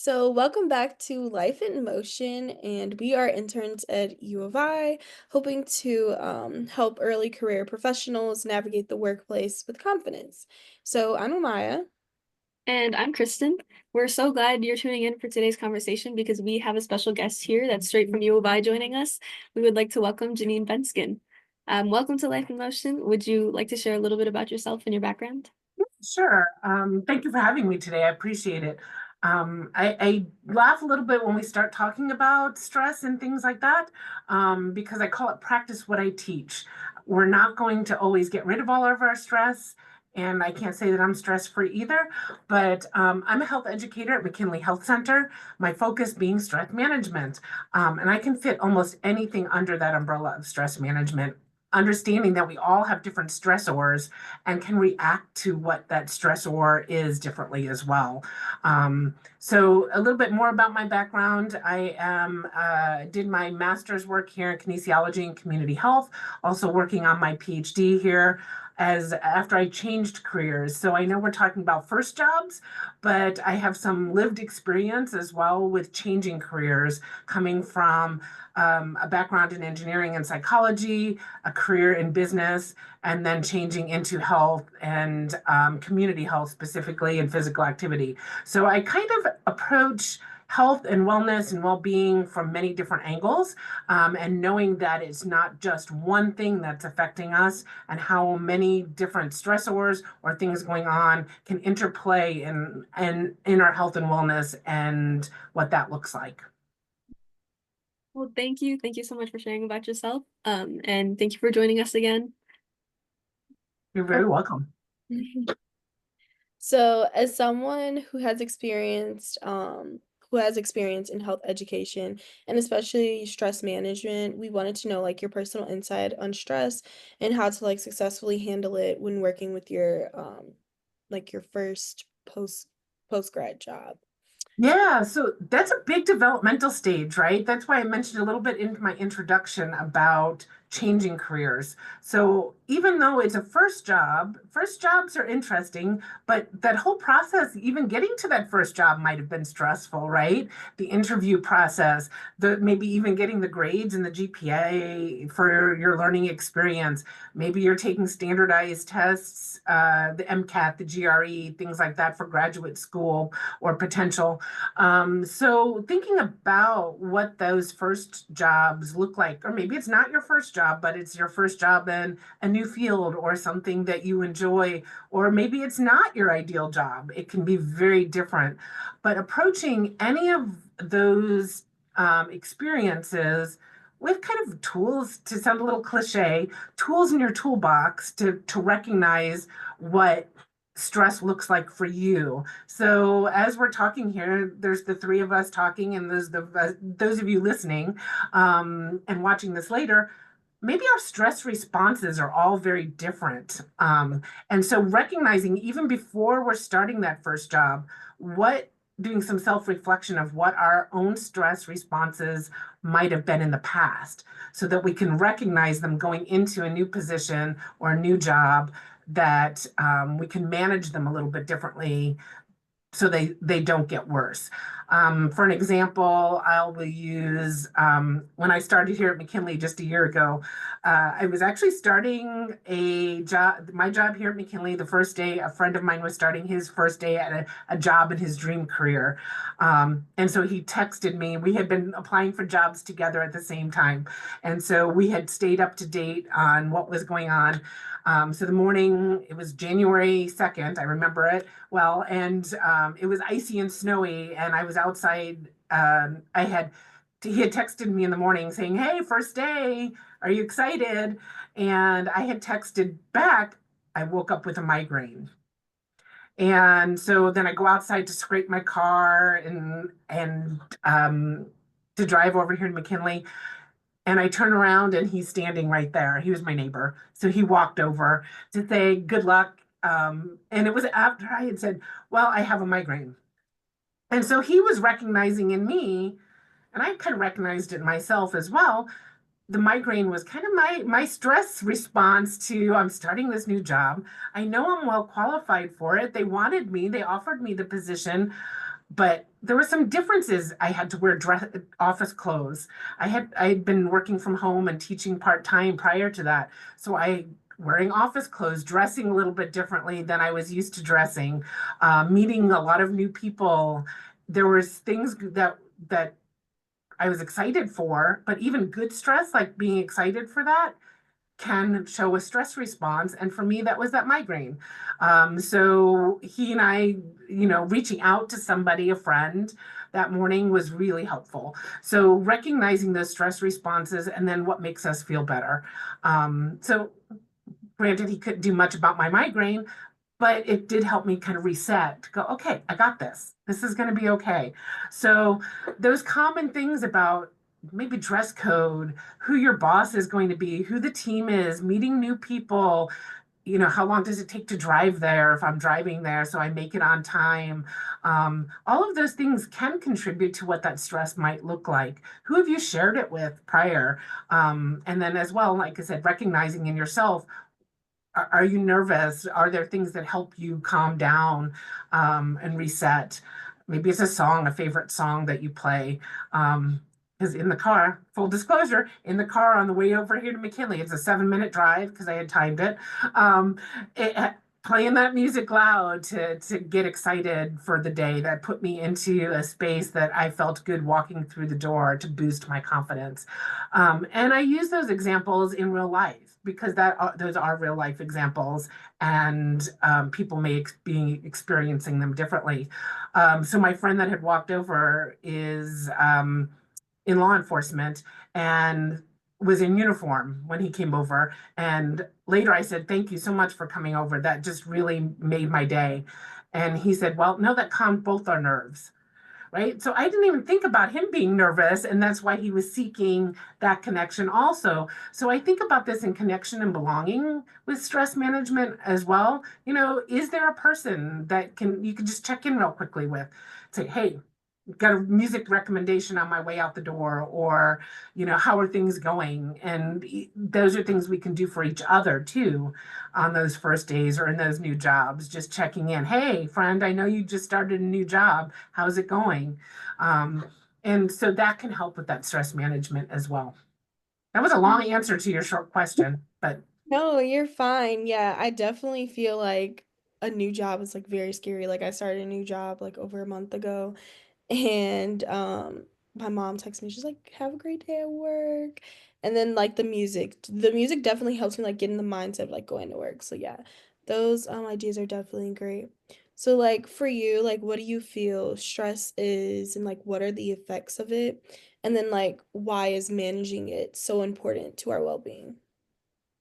So, welcome back to Life in Motion, and we are interns at U of I, hoping to help early career professionals navigate the workplace with confidence. So, I'm Amaya. And I'm Kristen. We're so glad you're tuning in for today's conversation because we have a special guest here that's straight from U of I joining us. We would like to welcome Jeanine Bensken. Welcome to Life in Motion. Would you like to share a little bit about yourself and your background? Sure. Thank you for having me today. I appreciate it. I laugh a little bit when we start talking about stress and things like that, because I call it practice what I teach. We're not going to always get rid of all of our stress, and I can't say that I'm stress-free either, but I'm a health educator at McKinley Health Center, my focus being stress management. And I can fit almost anything under that umbrella of stress management, understanding that we all have different stressors and can react to what that stressor is differently as well. So a little bit more about my background. Did my master's work here in kinesiology and community health, also working on my PhD here as after I changed careers. So I know we're talking about first jobs, but I have some lived experience as well with changing careers, coming from a background in engineering and psychology, a career in business, and then changing into health and community health specifically and physical activity. So I kind of approach health and wellness and well-being from many different angles, and knowing that it's not just one thing that's affecting us and how many different stressors or things going on can interplay in our health and wellness and what that looks like. Well, thank you. Thank you so much for sharing about yourself. And thank you for joining us again. You're very welcome. So, as someone who has experience in health education and especially stress management, we wanted to know like your personal insight on stress and how to like successfully handle it when working with your like your first post grad job. Yeah, so that's a big developmental stage, right? That's why I mentioned a little bit in my introduction about changing careers. So even though it's a first jobs are interesting, but that whole process, even getting to that first job might have been stressful, right? The interview process, the maybe even getting the grades and the GPA for your learning experience. Maybe you're taking standardized tests, the MCAT, the GRE, things like that for graduate school or potential. So thinking about what those first jobs look like, or maybe it's not your first job, but it's your first job in a new field or something that you enjoy, or maybe it's not your ideal job. It can be very different. But approaching any of those experiences with kind of tools, to sound a little cliche, tools in your toolbox to recognize what stress looks like for you. So as we're talking here, there's the three of us talking, and there's those of you listening and watching this later. Maybe our stress responses are all very different. And so recognizing even before we're starting that first job, what doing some self-reflection of what our own stress responses might have been in the past so that we can recognize them going into a new position or a new job, that we can manage them a little bit differently so they don't get worse. For an example, I will use when I started here at McKinley just a year ago. I was actually starting my job here at McKinley the first day. A friend of mine was starting his first day at a job in his dream career. And so he texted me. We had been applying for jobs together at the same time. And so we had stayed up to date on what was going on. So the morning, it was January 2nd, I remember it well, and it was icy and snowy, and I was outside. He had texted me in the morning saying, "Hey, first day, are you excited?" And I had texted back, "I woke up with a migraine." And so then I go outside to scrape my car and to drive over here to McKinley. And I turn around and he's standing right there. He was my neighbor. So he walked over to say, "Good luck." And it was after I had said, "Well, I have a migraine." And so he was recognizing in me, and I kind of recognized it myself as well. The migraine was kind of my stress response to, I'm starting this new job. I know I'm well qualified for it. They wanted me, they offered me the position, but there were some differences. I had to wear office clothes. I'd been working from home and teaching part-time prior to that. So I wearing office clothes, dressing a little bit differently than I was used to dressing, meeting a lot of new people. There was things that I was excited for, but even good stress, like being excited for that, can show a stress response. And for me, that was that migraine. So he and I, reaching out to somebody, a friend, that morning was really helpful. So recognizing those stress responses and then what makes us feel better. So granted, he couldn't do much about my migraine, but it did help me kind of reset to go, okay, I got this. This is going to be okay. So those common things about maybe dress code, who your boss is going to be, who the team is, meeting new people, how long does it take to drive there if I'm driving there so I make it on time. All of those things can contribute to what that stress might look like. Who have you shared it with prior? And then as well, like I said, recognizing in yourself, are you nervous? Are there things that help you calm down and reset? Maybe it's a song, a favorite song that you play. Because in the car, full disclosure, in the car on the way over here to McKinley, it's a 7-minute drive because I had timed it. Um, it playing that music loud to get excited for the day, that put me into a space that I felt good walking through the door to boost my confidence. And I use those examples in real life because those are real life examples, and people may be experiencing them differently. So my friend that had walked over is in law enforcement and was in uniform when he came over. And later I said, thank you so much for coming over. That just really made my day. And he said, well, no, that calmed both our nerves. Right. So I didn't even think about him being nervous. And that's why he was seeking that connection also. So I think about this in connection and belonging with stress management as well. Is there a person that you can just check in real quickly with? Say, hey, got a music recommendation on my way out the door, or how are things going? And those are things we can do for each other too on those first days or in those new jobs, just checking in. Hey friend, I know you just started a new job, how's it going? And so that can help with that stress management as well. That was a long answer to your short question, but No, you're fine. Yeah, I definitely feel like a new job is like very scary. Like I started a new job like over a month ago, and my mom texted me, she's like, "Have a great day at work." And then like the music definitely helps me like get in the mindset of like going to work. So yeah, those ideas are definitely great. So like for you, like what do you feel stress is and like what are the effects of it? And then like why is managing it so important to our well-being?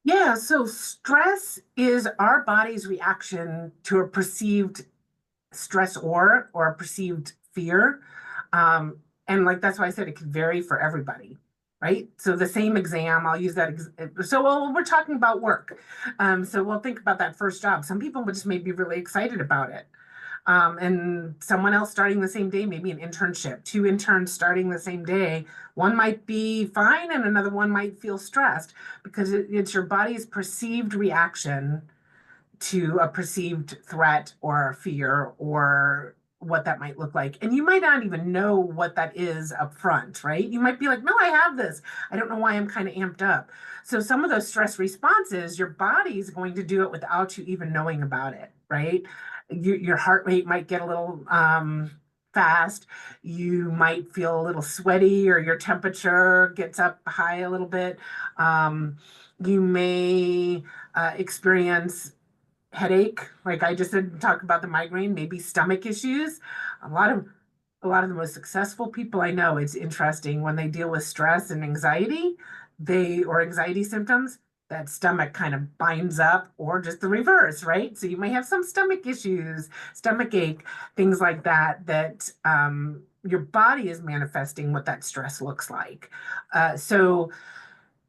yeah, so stress is our body's reaction to a perceived stress or a perceived fear. Um, and like that's why I said it could vary for everybody, right? So the same exam, I'll use that. So well, we're talking about work. So we'll think about that first job. Some people would just may be really excited about it. And someone else starting the same day, maybe an internship, two interns starting the same day, one might be fine and another one might feel stressed because it's your body's perceived reaction to a perceived threat or fear or what that might look like. And you might not even know what that is up front, right? You might be like, no, I have this. I don't know why I'm kind of amped up. So some of those stress responses, your body's going to do it without you even knowing about it, right? Your heart rate might get a little fast. You might feel a little sweaty, or your temperature gets up high a little bit. You may experience headache, like I just did talk about the migraine, maybe stomach issues. A lot of the most successful people I know, it's interesting when they deal with stress and anxiety, or anxiety symptoms, that stomach kind of binds up, or just the reverse, right? So you may have some stomach issues, stomach ache, things like that, your body is manifesting what that stress looks like. So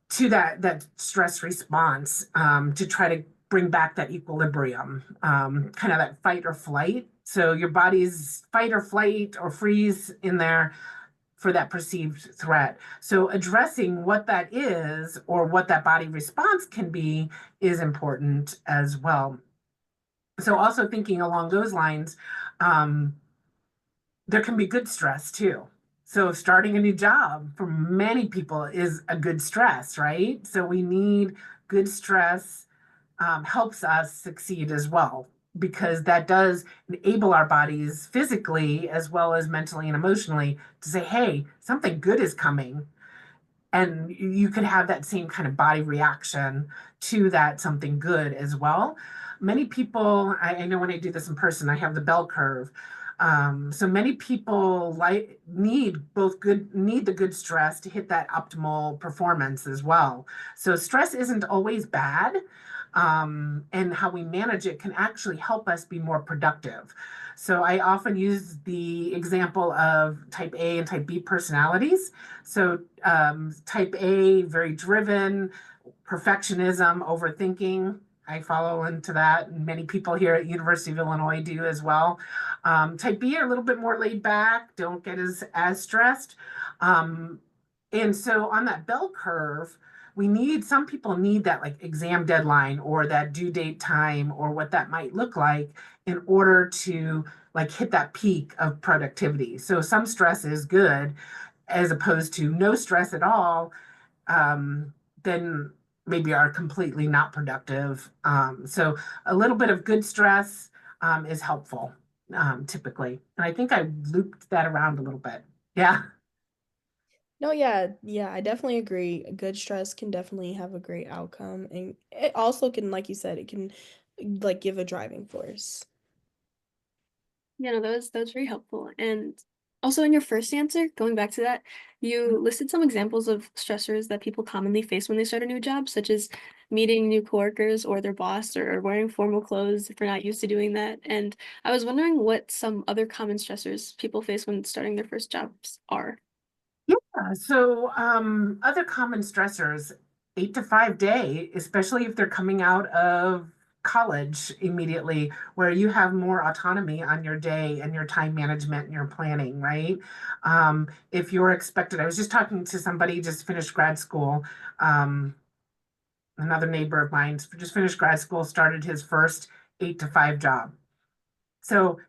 to that stress response, to try to bring back that equilibrium, kind of that fight or flight. So your body's fight or flight or freeze in there for that perceived threat. So addressing what that is or what that body response can be is important as well. So also thinking along those lines, there can be good stress too. So starting a new job for many people is a good stress, right? So we need good stress helps us succeed as well, because that does enable our bodies physically as well as mentally and emotionally to say, hey, something good is coming. And you could have that same kind of body reaction to that something good as well. Many people, I know when I do this in person, I have the bell curve. So many people need the good stress to hit that optimal performance as well. So stress isn't always bad, and how we manage it can actually help us be more productive. So I often use the example of type A and type B personalities. So type A, very driven, perfectionism, overthinking. I follow into that, and many people here at University of Illinois do as well. Type B are a little bit more laid back, don't get as stressed. Um, and so on that bell curve, some people need that like exam deadline or that due date time or what that might look like in order to like hit that peak of productivity. So some stress is good as opposed to no stress at all, then maybe are completely not productive. So a little bit of good stress is helpful, typically. And I think I looped that around a little bit. Yeah. No, yeah, yeah, I definitely agree. Good stress can definitely have a great outcome, and it also can, like you said, it can like give a driving force. Yeah, no, that was very helpful. And also in your first answer, going back to that, you listed some examples of stressors that people commonly face when they start a new job, such as meeting new coworkers or their boss or wearing formal clothes if they're not used to doing that. And I was wondering what some other common stressors people face when starting their first jobs are. So other common stressors, 8 to 5 day, especially if they're coming out of college immediately, where you have more autonomy on your day and your time management and your planning, right? If you're expected, I was just talking to somebody just finished grad school, um, another neighbor of mine just finished grad school, started his first 8 to 5 job. So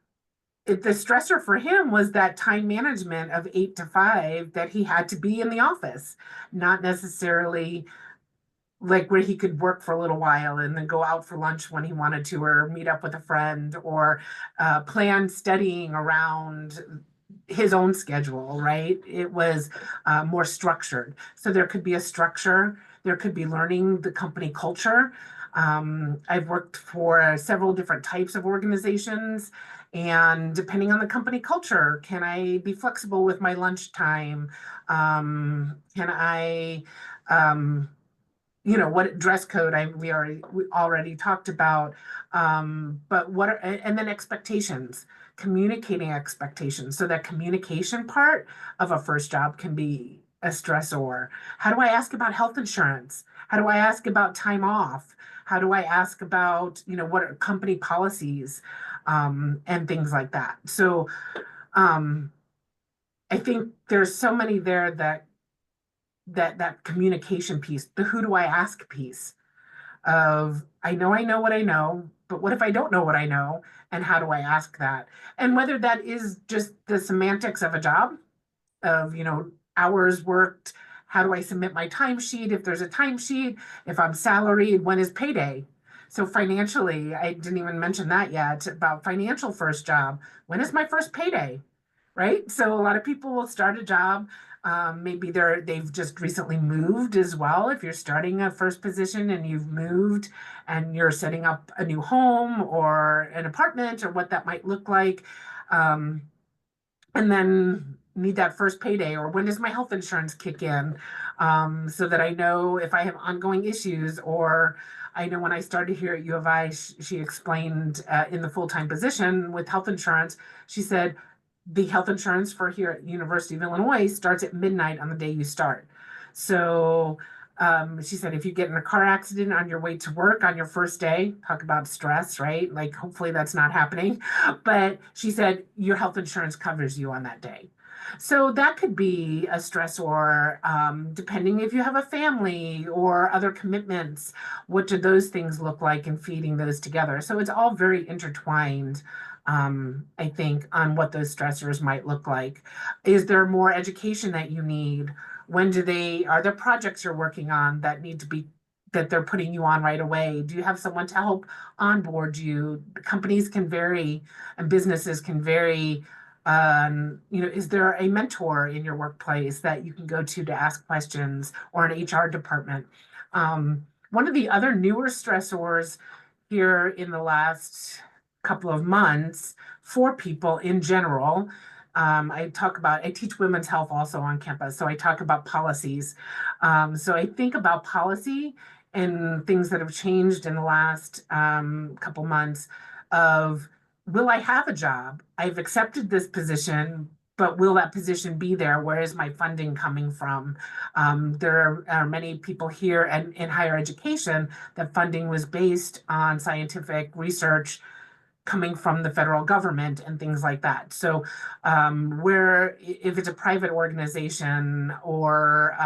the stressor for him was that time management of 8 to 5 that he had to be in the office, not necessarily like where he could work for a little while and then go out for lunch when he wanted to, or meet up with a friend, or plan studying around his own schedule, right? It was more structured. So there could be a structure, there could be learning the company culture. I've worked for several different types of organizations, and depending on the company culture, can I be flexible with my lunchtime? Can I um, what dress code we already talked about, but and then expectations, communicating expectations, so that communication part of a first job can be a stressor. How do I ask about health insurance? How do I ask about time off? How do I ask about what are company policies, and things like that. So um, I think there's so many there that communication piece, the who do I ask piece of I know what I know, but what if I don't know what I know? And how do I ask that? And whether that is just the semantics of a job, of, hours worked, how do I submit my timesheet? If there's a timesheet, if I'm salaried, when is payday? So financially, I didn't even mention that yet about financial first job. When is my first payday? Right? So a lot of people will start a job. Maybe they've just recently moved as well. If you're starting a first position and you've moved and you're setting up a new home or an apartment or what that might look like, um, and then need that first payday, or when does my health insurance kick in, so that I know if I have ongoing issues. Or I know when I started here at U of I, she explained in the full-time position with health insurance, she said the health insurance for here at University of Illinois starts at midnight on the day you start. So she said, if you get in a car accident on your way to work on your first day, talk about stress, right? Like, hopefully that's not happening. But she said, your health insurance covers you on that day. So that could be a stressor, depending if you have a family or other commitments. What do those things look like, and feeding those together? So it's all very intertwined. I think, on what those stressors might look like. Is there more education that you need? Are there projects you're working on that need to be, that they're putting you on right away? Do you have someone to help onboard you? Companies can vary and businesses can vary. Is there a mentor in your workplace that you can go to ask questions, or an HR department? One of the other newer stressors here in the last couple of months for people in general. I teach women's health also on campus, so I talk about policies. So I think about policy and things that have changed in the last couple months of, will I have a job? I've accepted this position, but will that position be there? Where is my funding coming from? There are many people here and in higher education that funding was based on scientific research coming from the federal government and things like that. So, where if it's a private organization or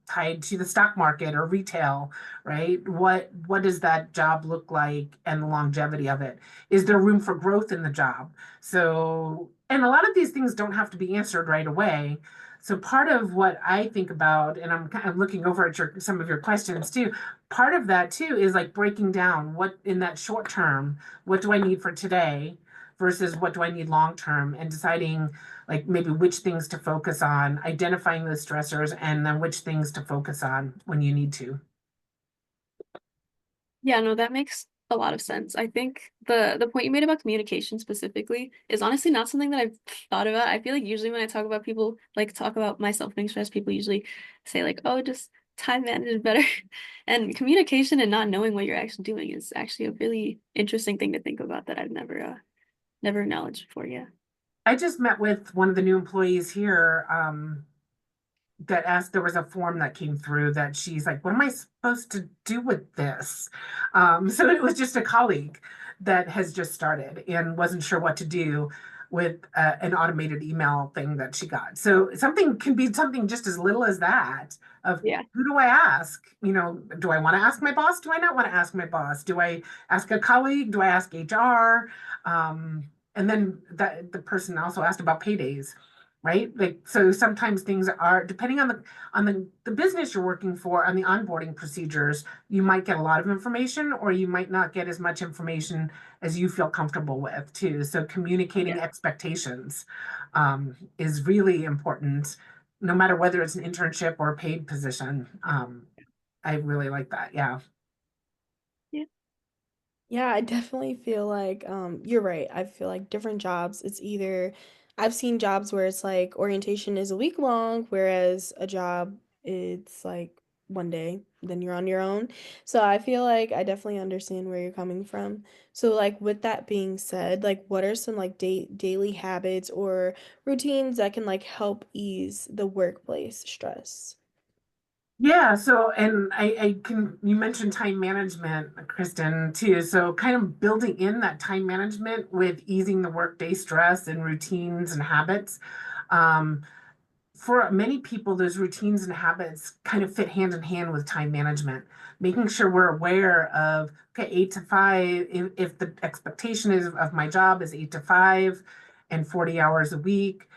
tied to the stock market or retail, right? What does that job look like, and the longevity of it? Is there room for growth in the job? So, and a lot of these things don't have to be answered right away. So part of what I think about, and I'm kind of looking over at some of your questions too, part of that too is like breaking down what in that short term, what do I need for today versus what do I need long term, and deciding like maybe which things to focus on, identifying those stressors, and then which things to focus on when you need to. Yeah, no, that makes a lot of sense. I think the point you made about communication specifically is honestly not something that I've thought about. I feel like usually when I talk about people, like talk about myself being stressed, people usually say like, "Oh, just time manage better." And communication and not knowing what you're actually doing is actually a really interesting thing to think about that I've never acknowledged before. Yeah. I just met with one of the new employees here, that asked, there was a form that came through that she's like, what am I supposed to do with this? So it was just a colleague that has just started and wasn't sure what to do with an automated email thing that she got. So something can be something just as little as that, of Yeah. who do I ask? Do I want to ask my boss? Do I not want to ask my boss? Do I ask a colleague? Do I ask HR? And then the person also asked about paydays, right? Like, so sometimes things are, depending on the business you're working for, on the onboarding procedures, you might get a lot of information, or you might not get as much information as you feel comfortable with too. So communicating Yeah. expectations is really important, no matter whether it's an internship or a paid position. I really like that. Yeah. Yeah. Yeah, I definitely feel like you're right. I feel like different jobs, it's either I've seen jobs where it's like orientation is a week long, whereas a job it's like one day, then you're on your own. So I feel like I definitely understand where you're coming from. So like with that being said, like what are some like daily habits or routines that can like help ease the workplace stress? Yeah, so and you mentioned time management, Kristen, too. So kind of building in that time management with easing the workday stress and routines and habits. Um, for many people, those routines and habits kind of fit hand in hand with time management, making sure we're aware of, okay, 8 to 5, if the expectation is of my job is 8 to 5 and 40 hours a week,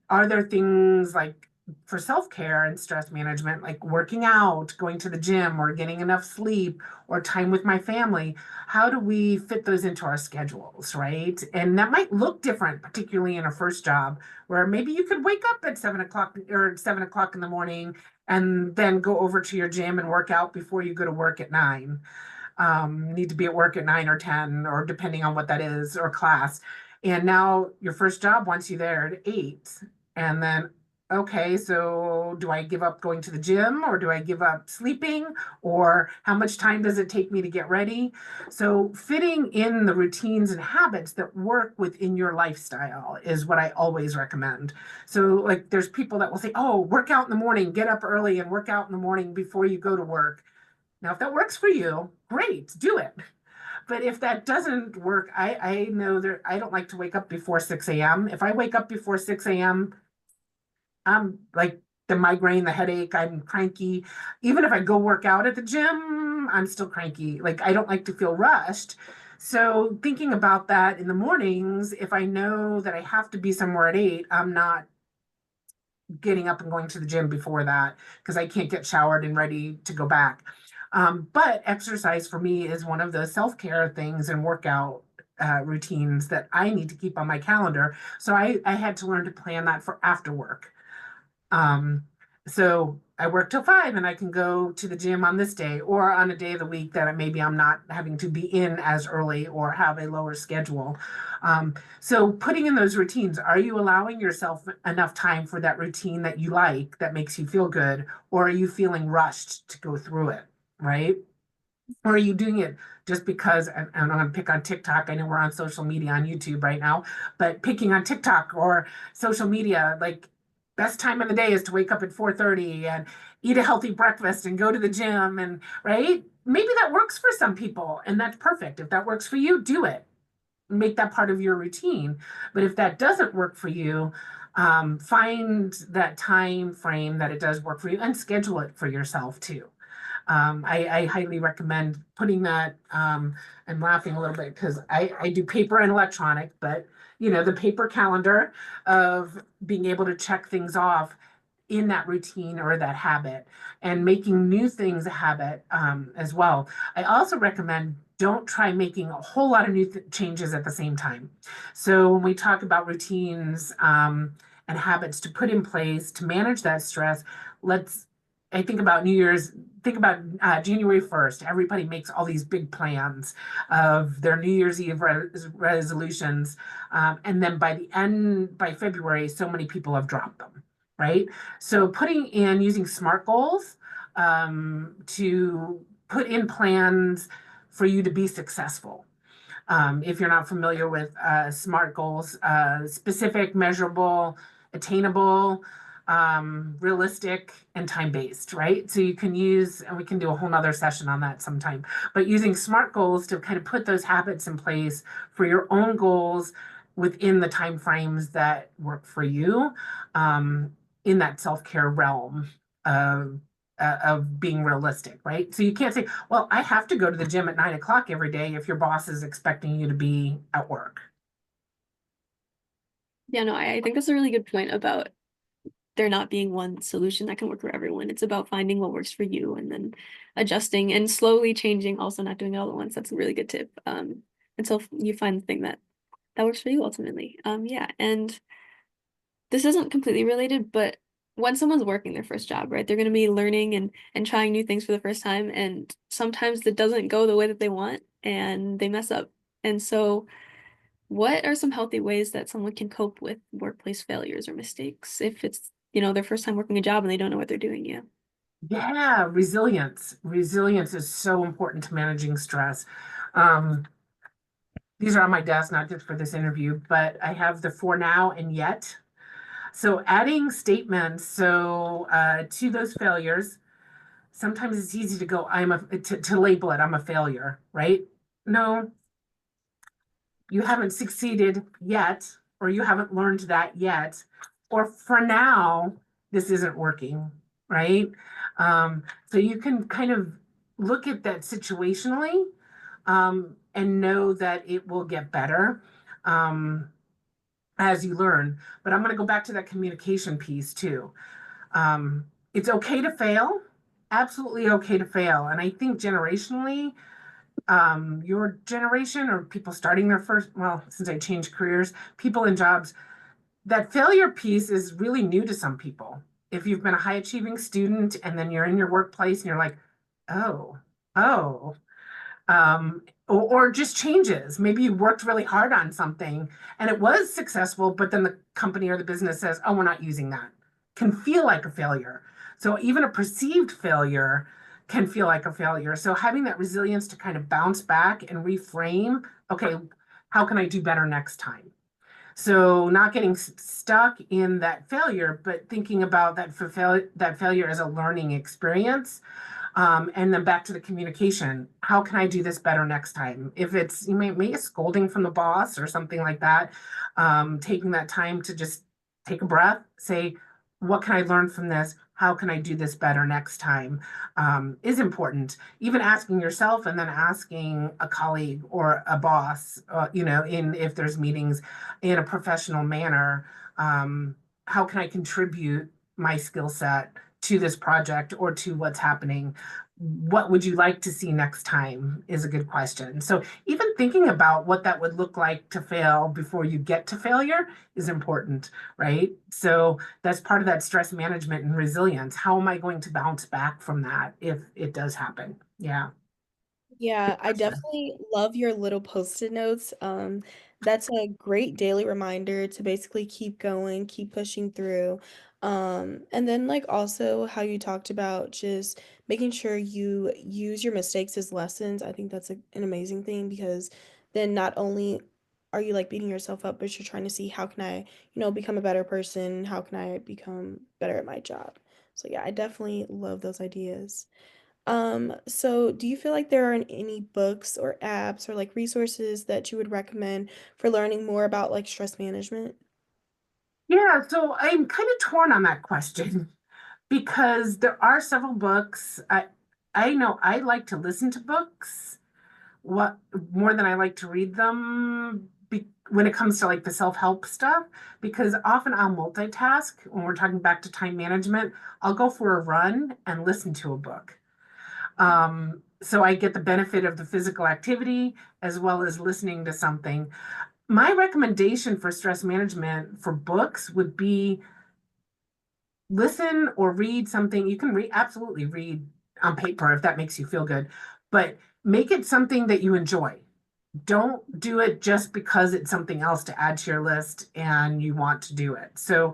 are there things like for self-care and stress management, like working out, going to the gym, or getting enough sleep, or time with my family? How do we fit those into our schedules, right? And that might look different, particularly in a first job, where maybe you could wake up at 7 o'clock or 7 o'clock in the morning and then go over to your gym and work out before you go to work at 9. Need to be at work at 9 or 10, or depending on what that is, or class. And now your first job wants you there at 8. And then, okay, so do I give up going to the gym, or do I give up sleeping? Or how much time does it take me to get ready? So fitting in the routines and habits that work within your lifestyle is what I always recommend. So like there's people that will say, oh, work out in the morning, get up early and work out in the morning before you go to work. Now, if that works for you, great, do it. But if that doesn't work, I know that I don't like to wake up before 6 a.m. If I wake up before 6 a.m., I'm like the migraine, the headache, I'm cranky. Even if I go work out at the gym, I'm still cranky. Like I don't like to feel rushed. So thinking about that in the mornings, if I know that I have to be somewhere at 8, I'm not getting up and going to the gym before that because I can't get showered and ready to go back. But exercise for me is one of the self-care things and workout routines that I need to keep on my calendar. So I had to learn to plan that for after work. Um, so I work till 5 and I can go to the gym on this day or on a day of the week that maybe I'm not having to be in as early or have a lower schedule. So putting in those routines, are you allowing yourself enough time for that routine that you like, that makes you feel good, or are you feeling rushed to go through it, right? Or are you doing it just because, and I'm going to pick on TikTok. I know we're on social media on YouTube right now, but picking on TikTok or social media, like best time of the day is to wake up at 4:30 and eat a healthy breakfast and go to the gym and right? Maybe that works for some people and that's perfect. If that works for you, do it. Make that part of your routine. But if that doesn't work for you, find that time frame that it does work for you and schedule it for yourself too. I highly recommend putting that. I'm laughing a little bit because I do paper and electronic, but the paper calendar of being able to check things off in that routine or that habit and making new things a habit as well. I also recommend don't try making a whole lot of new changes at the same time. So when we talk about routines and habits to put in place to manage that stress, I think about New Year's, think about January 1st. Everybody makes all these big plans of their New Year's Eve resolutions. And then by February, so many people have dropped them, right? So putting in using SMART goals to put in plans for you to be successful. If you're not familiar with SMART goals, specific, measurable, attainable, realistic, and time-based, right? So you can use, and we can do a whole nother session on that sometime, but using SMART goals to kind of put those habits in place for your own goals within the time frames that work for you in that self-care realm of being realistic, right? So you can't say, well, I have to go to the gym at 9 o'clock every day if your boss is expecting you to be at work. Yeah, no, I think that's a really good point about there not being one solution that can work for everyone. It's about finding what works for you and then adjusting and slowly changing, also not doing it all at once. That's a really good tip. Until you find the thing that works for you ultimately. Yeah, and this isn't completely related, but when someone's working their first job, right, they're going to be learning and trying new things for the first time, and sometimes it doesn't go the way that they want and they mess up. And so what are some healthy ways that someone can cope with workplace failures or mistakes if it's, their first time working a job and they don't know what they're doing yet? Yeah, resilience. Resilience is so important to managing stress. Um, these are on my desk, not just for this interview, but I have the for now and yet. So adding statements to those failures, sometimes it's easy to go, to label it, I'm a failure, right? No, you haven't succeeded yet, or you haven't learned that yet, or for now, this isn't working, right? So you can kind of look at that situationally and know that it will get better as you learn. But I'm going to go back to that communication piece too. It's okay to fail, absolutely okay to fail. And I think generationally, your generation or people starting their first, well, since I changed careers, people in jobs, that failure piece is really new to some people. If you've been a high achieving student and then you're in your workplace and you're like, oh, oh, or just changes. Maybe you worked really hard on something and it was successful, but then the company or the business says, oh, we're not using that. Can feel like a failure. So even a perceived failure can feel like a failure. So having that resilience to kind of bounce back and reframe, okay, how can I do better next time? So not getting stuck in that failure, but thinking about that failure as a learning experience. And then back to the communication. How can I do this better next time? If it's, you may a scolding from the boss or something like that, taking that time to just take a breath, say, what can I learn from this? how can I do this better next time, is important. Even asking yourself and then asking a colleague or a boss, if there's meetings in a professional manner, how can I contribute my skill set to this project or to what's happening? What would you like to see next time is a good question. So even thinking about what that would look like to fail before you get to failure is important, right? So that's part of that stress management and resilience. How am I going to bounce back from that if it does happen? Yeah. Yeah, I definitely love your little post-it notes. That's a great daily reminder to basically keep going, keep pushing through. And then like also how you talked about just making sure you use your mistakes as lessons. I think that's an amazing thing because then not only are you like beating yourself up, but you're trying to see how can I, become a better person? How can I become better at my job? So yeah, I definitely love those ideas. So do you feel like there are any books or apps or like resources that you would recommend for learning more about like stress management? Yeah, so I'm kind of torn on that question because there are several books. I know I like to listen to books what more than I like to read them when it comes to like the self-help stuff, because often I'll multitask when we're talking back to time management. I'll go for a run and listen to a book. So I get the benefit of the physical activity as well as listening to something. My recommendation for stress management for books would be listen or read something. You can absolutely read on paper if that makes you feel good, but make it something that you enjoy. Don't do it just because it's something else to add to your list and you want to do it. So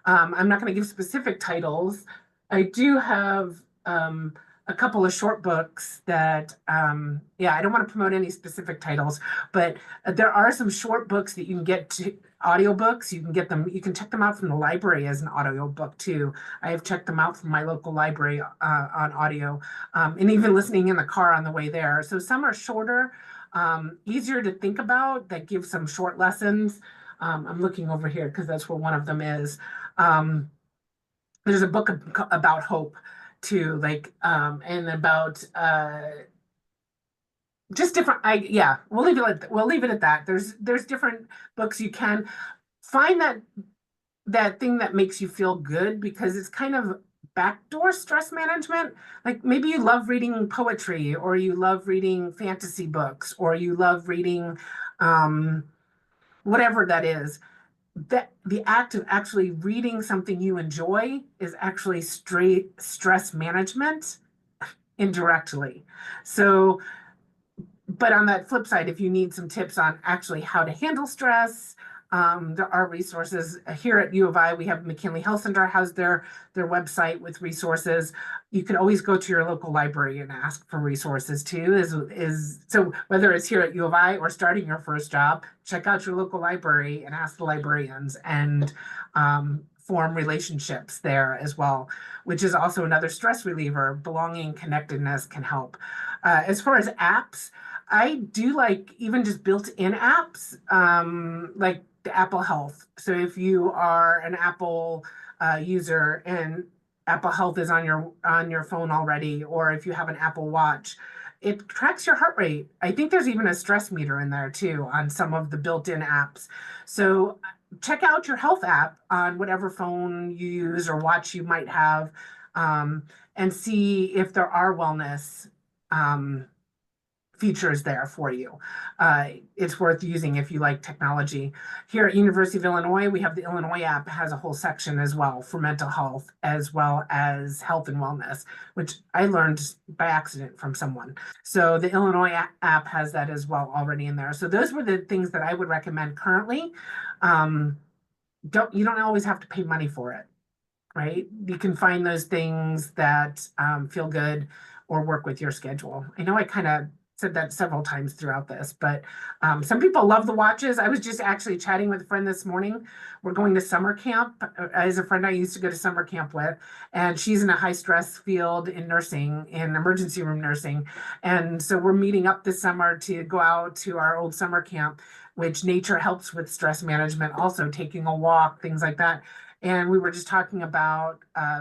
I'm not going to give specific titles. I do have a couple of short books that, yeah, I don't want to promote any specific titles, but there are some short books that you can get to audiobooks. You can get them, you can check them out from the library as an audiobook too. I have checked them out from my local library on audio, and even listening in the car on the way there. So some are shorter, easier to think about that give some short lessons. I'm looking over here because that's where one of them is. Um, there's a book about hope too, like and about just different. Yeah, we'll leave it at that. There's different books you can find that thing that makes you feel good because it's kind of backdoor stress management. Like maybe you love reading poetry or you love reading fantasy books or you love reading um, whatever that is. That the act of actually reading something you enjoy is actually straight stress management indirectly. So but on that flip side, if you need some tips on actually how to handle stress, there are resources here at U of I. We have McKinley Health Center has their website with resources. You can always go to your local library and ask for resources too. Is so whether it's here at U of I or starting your first job, check out your local library and ask the librarians and form relationships there as well, which is also another stress reliever. Belonging, connectedness can help. As far as apps, I do like even just built-in apps, like the Apple Health. So if you are an Apple user and Apple Health is on your phone already, or if you have an Apple Watch, it tracks your heart rate. I think there's even a stress meter in there too on some of the built-in apps. So check out your health app on whatever phone you use or watch you might have, and see if there are wellness um, features there for you. It's worth using if you like technology. Here at University of Illinois, we have the Illinois app has a whole section as well for mental health as well as health and wellness, which I learned by accident from someone. So the Illinois app has that as well already in there. So those were the things that I would recommend currently. Um, you don't always have to pay money for it, right? You can find those things that feel good or work with your schedule. I know I kind of said that several times throughout this, but some people love the watches. I was just actually chatting with a friend this morning. We're going to summer camp as a friend I used to go to summer camp with, and she's in a high stress field in nursing, in emergency room nursing. And so we're meeting up this summer to go out to our old summer camp, which nature helps with stress management, also taking a walk, things like that. And we were just talking about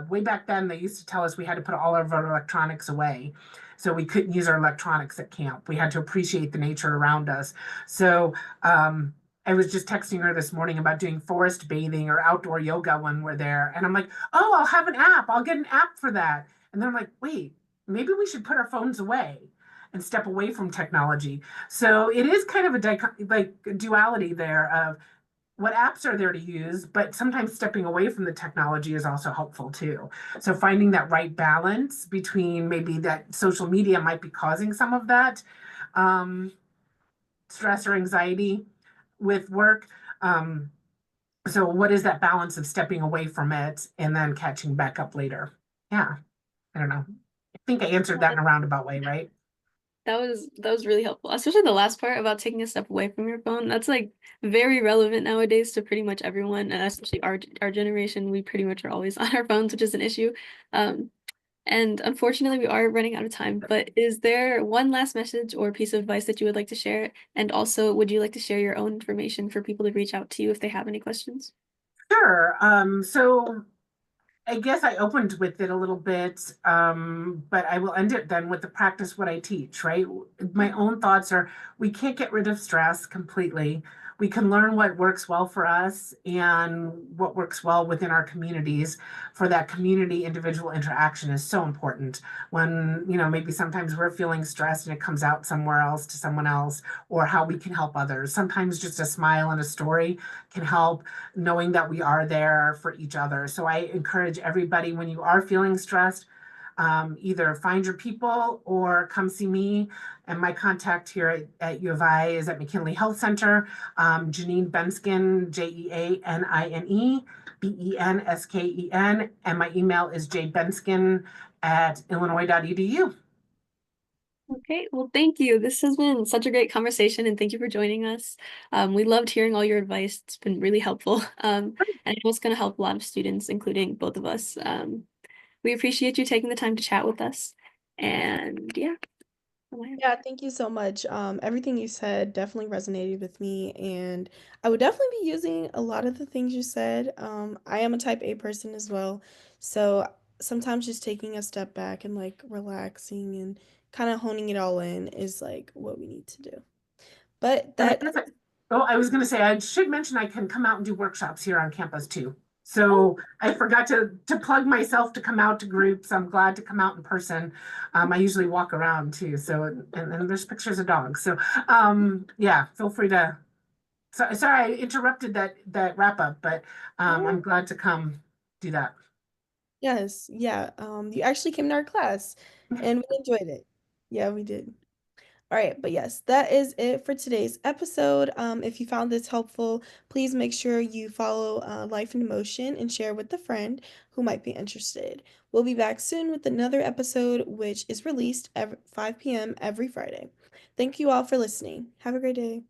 way back then, they used to tell us we had to put all of our electronics away. So we couldn't use our electronics at camp. We had to appreciate the nature around us. So I was just texting her this morning about doing forest bathing or outdoor yoga when we're there. And I'm like, oh, I'll have an app. I'll get an app for that. And then I'm like, wait, maybe we should put our phones away and step away from technology. So it is kind of a duality there of what apps are there to use, but sometimes stepping away from the technology is also helpful too. So finding that right balance between maybe that social media might be causing some of that um, stress or anxiety with work. Um, so what is that balance of stepping away from it and then catching back up later? Yeah, I don't know. I think I answered that in a roundabout way, right? That was really helpful, especially the last part about taking a step away from your phone. That's like very relevant nowadays to pretty much everyone, and especially our generation. We pretty much are always on our phones, which is an issue. Um, and unfortunately, we are running out of time. But is there one last message or piece of advice that you would like to share? And also, would you like to share your own information for people to reach out to you if they have any questions? Sure. So I guess I opened with it a little bit, but I will end it then with the practice what I teach, right? My own thoughts are we can't get rid of stress completely. We can learn what works well for us and what works well within our communities. For that community individual interaction is so important. When, maybe sometimes we're feeling stressed and it comes out somewhere else to someone else, or how we can help others. Sometimes just a smile and a story can help, knowing that we are there for each other. So I encourage everybody when you are feeling stressed, either find your people or come see me. And my contact here at U of I is at McKinley Health Center. Jeanine Bensken, Jeanine Bensken. And my email is jbensken@illinois.edu. Okay, well, thank you. This has been such a great conversation, and thank you for joining us. We loved hearing all your advice. It's been really helpful. And I know it's going to help a lot of students, including both of us. We appreciate you taking the time to chat with us. And yeah. Yeah, thank you so much. Everything you said definitely resonated with me, and I would definitely be using a lot of the things you said. I am a type A person as well, so sometimes just taking a step back and like relaxing and kind of honing it all in is like what we need to do. But And I that, guess I was going to say I should mention I can come out and do workshops here on campus too. oh, So I forgot to plug myself to come out to groups. I'm glad to come out in person. I usually walk around too. So and there's pictures of dogs. So yeah, feel free to. Sorry, I interrupted that wrap up, but no, I'm glad to come do that. yes, yeah. You actually came to our class, and we enjoyed it. Yeah, we did. All right, but yes, that is it for today's episode. If you found this helpful, please make sure you follow Life in Motion and share with a friend who might be interested. We'll be back soon with another episode, which is released every 5 p.m. every Friday. Thank you all for listening. Have a great day.